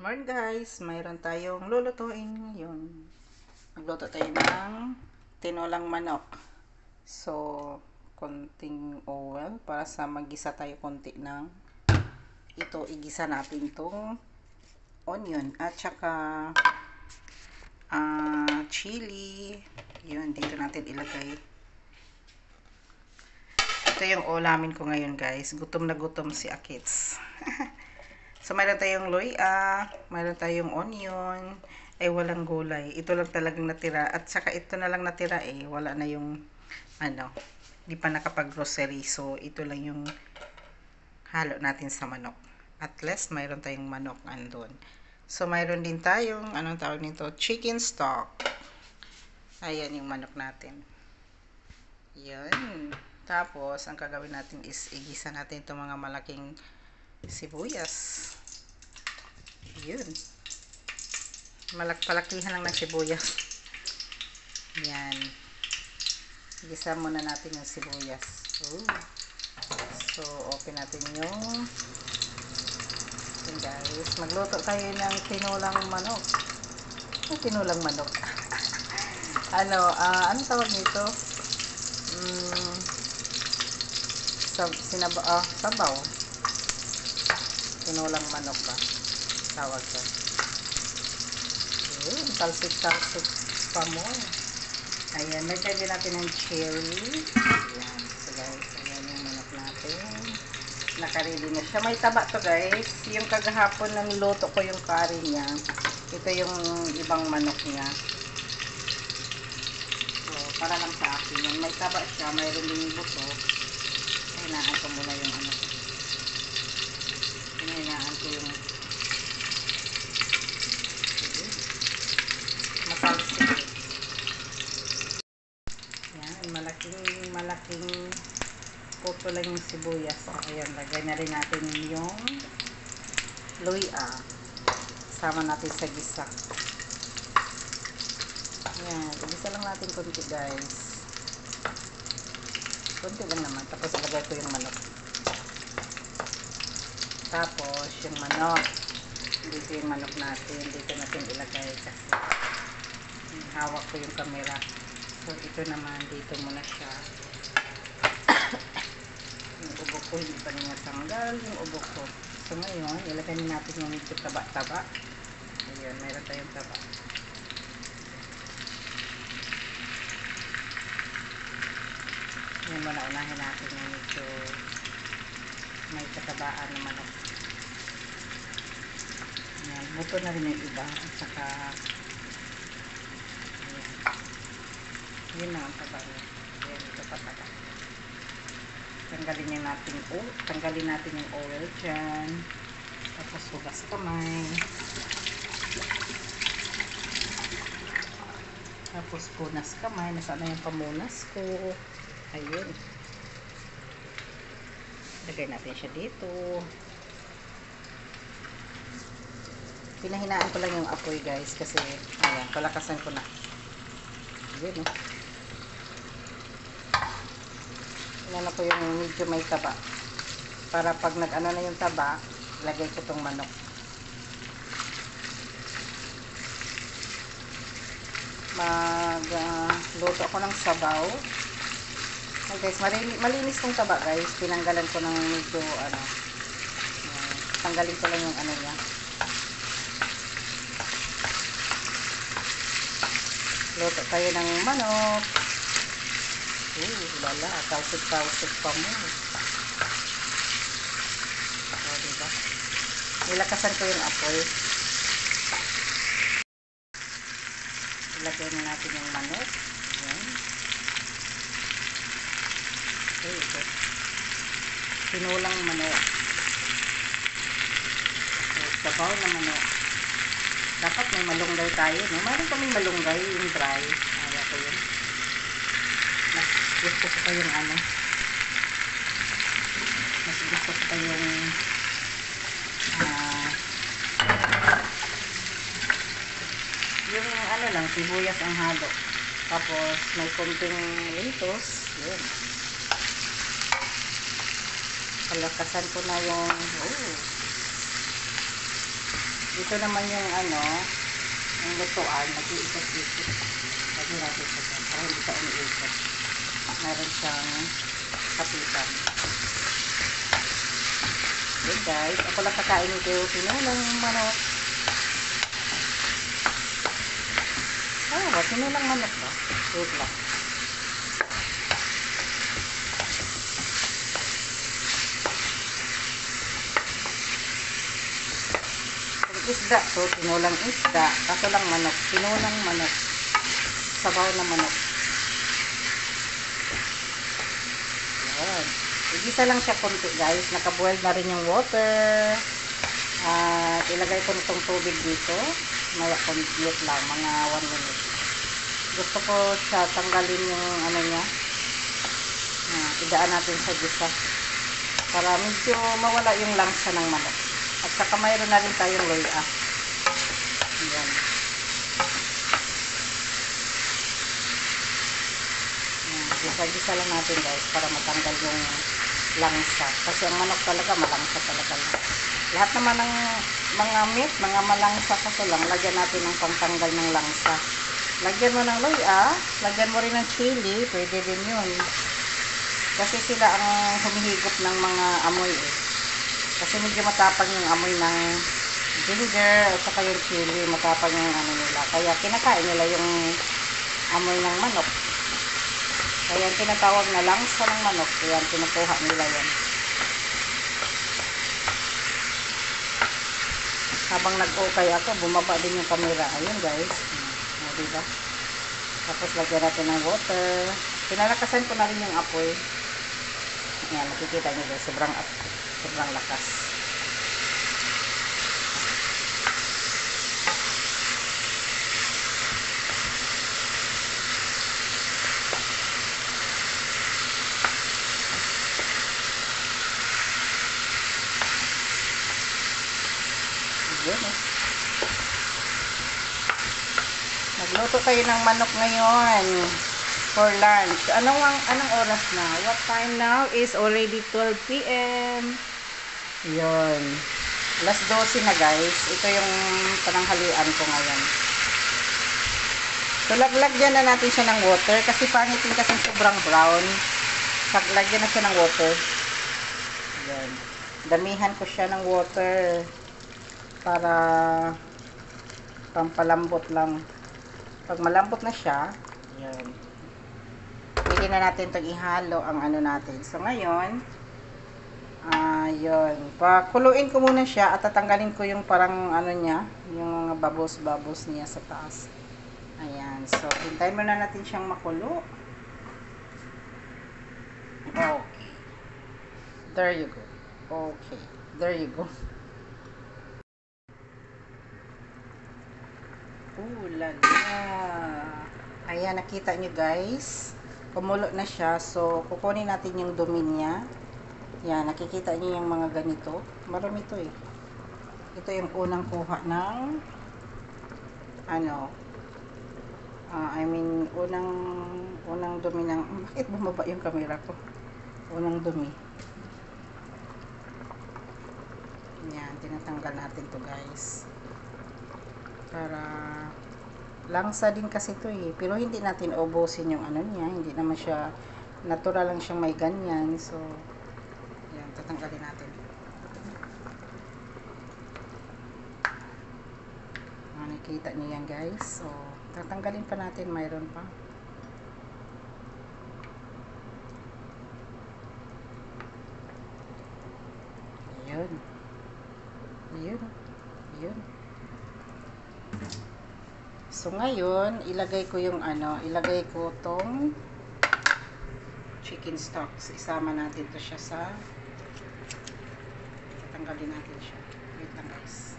Morning guys, mayroon tayong lulutuin ngayon. Magluto tayo ng tinolang manok. So, konting oil para sa magisa tayo konti ng ito, igisa natin itong onion at saka chili. Yun, dito natin ilagay. Ito yung ulamin ko ngayon guys. Gutom na gutom si Akits. So, mayroon tayong luya, mayroon tayong onion, walang gulay. Ito lang talagang natira. At saka ito na lang natira wala na yung, di pa nakapag-grocery. So, ito lang yung halo natin sa manok. At least, mayroon tayong manok andun. So, mayroon din tayong, anong tawag nito? Chicken stock. Ayan yung manok natin. Yan. Tapos, ang gagawin natin is, igisa natin itong mga malaking sibuyas. Yun. Palakihan lang ng sibuyas. Yan. Igisa muna natin yung sibuyas. Ooh. So, open natin yung guys. Magluto tayo ng tinulang manok. Tinulang manok. Anong tawag nito? Sabaw. Tinulang manok ba? Tawag ko. Yun, talsik-talsik pa mo. Ayan, lagyan din natin ng cherry. Ayan, so guys, ayan yung manok natin. Nakaready na siya. May taba to guys. Yung kagahapon na niluto ko yung curry niya. Ito yung ibang manok niya. So, para lang sa akin. Yung may taba siya, mayroon din buto. Hinaan ko muna yung hinaan ko yung matalsik. Yan, malaking puto lang yung sibuyas. Ayan, lagay na rin natin yung luya. Sama natin sa gisa. Ayan, gisa lang natin konti guys. Konti lang naman. Tapos lagay ko yung manok. Tapos, yung manok. Dito yung manok natin. Dito natin ilagay kasi hawak ko yung camera. So, ito naman. Dito muna siya. Yung ubok ko, hindi pa niya tanggal yung ubok ko. So, ngayon, ilagay natin yung medyo taba-taba. Ayun, mayroon tayong taba. Yan muna, unahin natin yung medyo may katabaan na manok. Yan, buto na rin yung iba. At saka yun na ang taba niya. Yan, ito pataba. Tanggalin natin yung oil dyan. Tapos hugas kamay. Tapos punas kamay. Nasaan na yung pamunas ko. Ayun. Lagay natin siya dito. Pinahinaan ko lang yung apoy guys. Kasi, ayan, palakasan ko na. Ayun. Inano ko yung medyo may taba. Para pag nag-ano na yung taba, lagay ko tong manok. Luto ako ng sabaw. Ay guys, malinis tong taba guys. Tinanggalan ko ng medyo tanggalin ko lang yung niya. Luto tayo ng manok. Lala, tausik-tausik pa mo. Diba? Nilakasan ko yung apoy. Ilagay na natin yung manok. Ayan. Ito. Tinulang manok. Sabaw na manok. Dapat may malunggay tayo, no? Mayroon kaming malunggay, yung dry. Ayaw ko yun. Mas gusto ko pa yung mas gusto ko pa yung lang, sibuyas ang halo. Tapos, may konting lettuce. Yun. Palakasan ko na yung Ito naman yung ano, yung lutuan, nag-iikot-ikot. Lagyan natin siya dyan, para hindi siya umiikot. Meron siyang kapitan. Okay guys, ako lang kakain ito yung tinulang manok. Tinulang manok ba? Wait lang. Isda to, tinulang isda, kaso lang manok, tinulang manok, sabaw na manok. Ayan. Igisa lang siya konti guys, nakaboil na rin yung water. At ilagay ko nitong tubig dito, maya complete lang, mga 1 minute. Gusto ko siya tanggalin yung ano niya, idaan natin sa gisa, para medyo mawala yung langsa ng manok. At saka mayroon na rin tayong loya. Ayan. Gisa-gisa lang natin guys para matanggal yung langsa. Kasi ang manok talaga malangsa talaga. Lahat naman ng mga meat, mga malangsa kaso lang, lagyan natin ng pangtanggal ng langsa. Lagyan mo ng loya, lagyan mo rin ng chili, pwede din yun. Kasi sila ang humihigop ng mga amoy eh. Kasi medyo matapang yung amoy ng ginger at saka yung chili, matapang yung ano nila. Kaya kinakain nila yung amoy ng manok. Kaya yung tinatawag na langsa ng manok, kaya kinukuha nila yan. Habang nag-okay ako, bumaba din yung camera. Ayun guys. Diba? Tapos lagyan natin ng water. Pinalakasan ko na rin yung apoy. Ayan, nakikita nyo guys. Sobrang lakas. Ayan eh. Magluto kayo ng manok ngayon for lunch. Anong oras na? What time now is already 12 p.m. Yun. Alas 12 na guys. Ito yung pananghalian ko ngayon. So lagyan na natin siya ng water kasi pangit din kasi sobrang brown. Lagyan na siya ng water. Yan. Damihan ko siya ng water para pampalambot lang. Pag malambot na siya, yan. Pwede na natin itong ihalo ang ano natin. So ngayon, yun. Pakuluin ko muna siya at tatanggalin ko yung parang ano niya, yung mga babos-babos niya sa taas. Ayan. So, hintayin muna natin siyang makulo. Okay. There you go. Okay. There you go. Lala. Ayan, nakita nyo guys. Kumulo na siya. So, kukunin natin yung dumi niya. Yan, nakikita nyo yung mga ganito. Marami ito eh. Ito yung unang kuha ng ano, unang dumi ng, bakit bumaba yung camera ko? Unang dumi. Yan, tinatanggal natin to guys. Para langsa din kasi to eh. Pero hindi natin ubusin yung ano niya. Hindi naman siya, natural lang siyang may ganyan. So, yan, tatanggalin natin. Nakikita niyo yan guys. So, tatanggalin pa natin. Mayroon pa. Ayun. Ayun. Ayun. So, ngayon, ilagay ko yung ano, ilagay ko tong chicken stock. So, isama natin to siya sa, tatanggalin natin siya. Wait lang guys.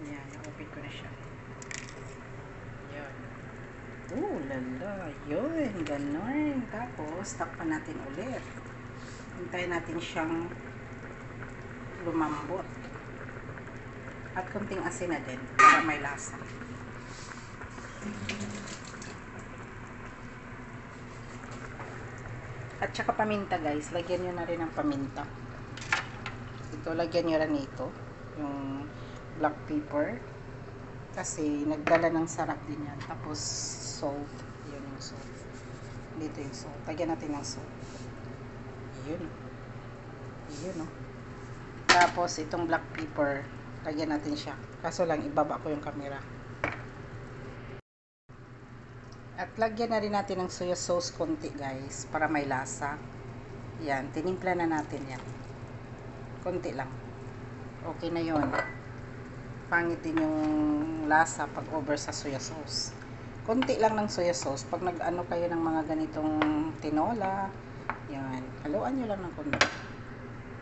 Yan, na-open ko na siya. Yan. Lala. Yun, ganun. Tapos, takpan natin ulit. Hintayin natin siyang lumambot. At kunting asin na din para may lasa. At saka paminta guys. Lagyan nyo na rin ng paminta. ito, lagyan nyo rin ito, yung black pepper. Kasi nagdala ng sarap din yan. Tapos salt, yun yung salt. Dito yung salt. Lagyan natin ng salt. Yun. Yun, no. Tapos itong black pepper, lagyan natin siya. Kaso lang, ibaba ko yung camera. At lagyan na rin natin ng soya sauce konti, guys, para may lasa. Yan, tinimpla na natin yan. Konti lang. Okay na yun. Pangit din yung lasa pag over sa soya sauce. Konti lang ng soya sauce. Pag nag-ano kayo ng mga ganitong tinola, yan, haluan nyo lang ng konti.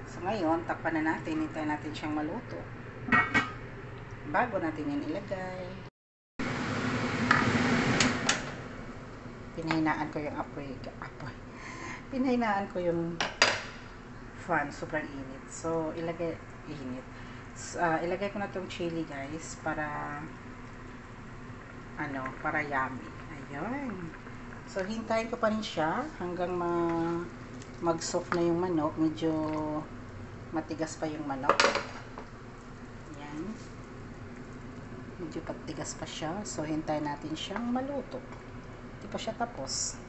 So ngayon, takpan na natin. Hintayin natin siyang maluto. Bago natin yan ilagay. Pinahinaan ko yung apoy. Pinahinaan ko yung fan. Sobrang init. So, ilagay ko na tong chili, guys, para para yummy. Ayun. So, hintayin ko pa rin siya hanggang mag-soft na yung manok. Medyo matigas pa yung manok. Ayan. Medyo patigas pa siya. So, hintayin natin siyang maluto. Hindi pa siya tapos.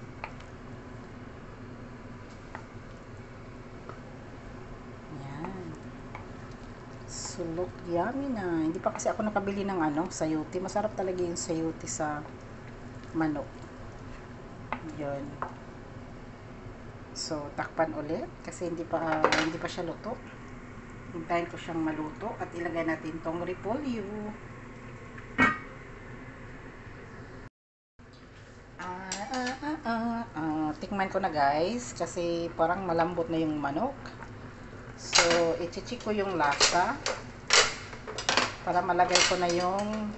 Ayan. Sulok, yummy na. Hindi pa kasi ako nakabili ng sayuti. Masarap talaga yung sayuti sa manok. Yun. So, takpan ulit kasi hindi pa siya luto. Hintayin ko siyang maluto at ilagay natin tong repolyo. Tikman ko na, guys, kasi parang malambot na yung manok. So, i-check ko yung lasa para malagay ko na yung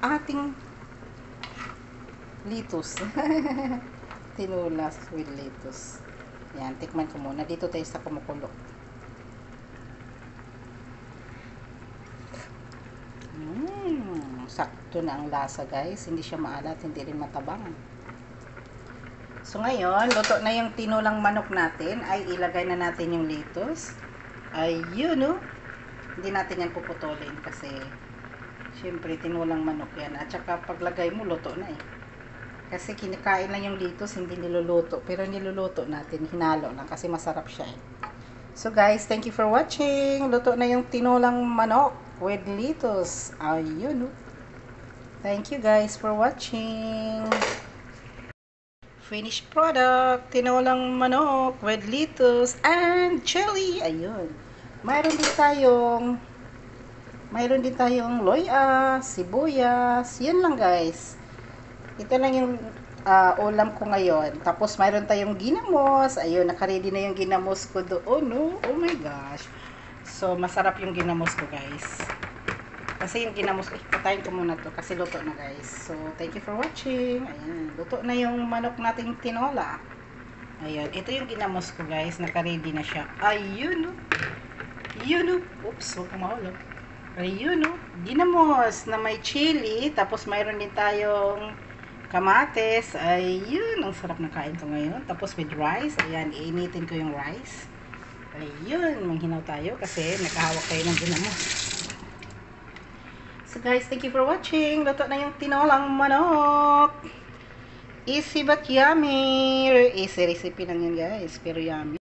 ating lettuce. Tinola with lettuce. Yan, tikman ko muna. Dito tayo sa kumukulo. Sakto na ang lasa, guys. Hindi siya maalat, hindi rin matabang. So ngayon, luto na yung tinulang manok natin. Ay ilagay na natin yung lettuce. Ayun, no? Hindi natin yan puputulin kasi syempre tinulang manok yan. At saka paglagay mo, luto na eh. Kasi kinikain lang yung lettuce, hindi niluluto. Pero niluluto natin, hinalo lang kasi masarap siya eh. So guys, thank you for watching. Luto na yung tinulang manok with lettuce. Ayun, no? Thank you guys for watching. Finished product, tinulang manok with lettuce and chili. Ayun. Mayroon din tayong loya, sibuyas. Yan lang, guys. Ito lang yung ulam ko ngayon. Tapos mayroon tayong ginamos. Ayun, naka-ready na yung ginamos ko doon, no? Oh my gosh. So, masarap yung ginamos ko, guys. Kasi yung ginamos, patayin ko muna to kasi luto na, guys. So, thank you for watching. Ayan, luto na yung manok nating tinola. Ayan, ito yung ginamos ko, guys. Naka-ready na siya. Ayun, no? Yun, no? Oops, huwag kang mahulog. Ayun, no? Ginamos na may chili. Tapos, mayroon din tayong kamates. Ayun, ang sarap na kain ko ngayon. Tapos, with rice. Ayan, iinitin ko yung rice. Ayun, manghinaw tayo kasi nakahawak tayo ng ginamos. So guys, thank you for watching. Luto na yung tinolang manok. Easy but yummy. Easy recipe lang yun, guys. Pero yummy.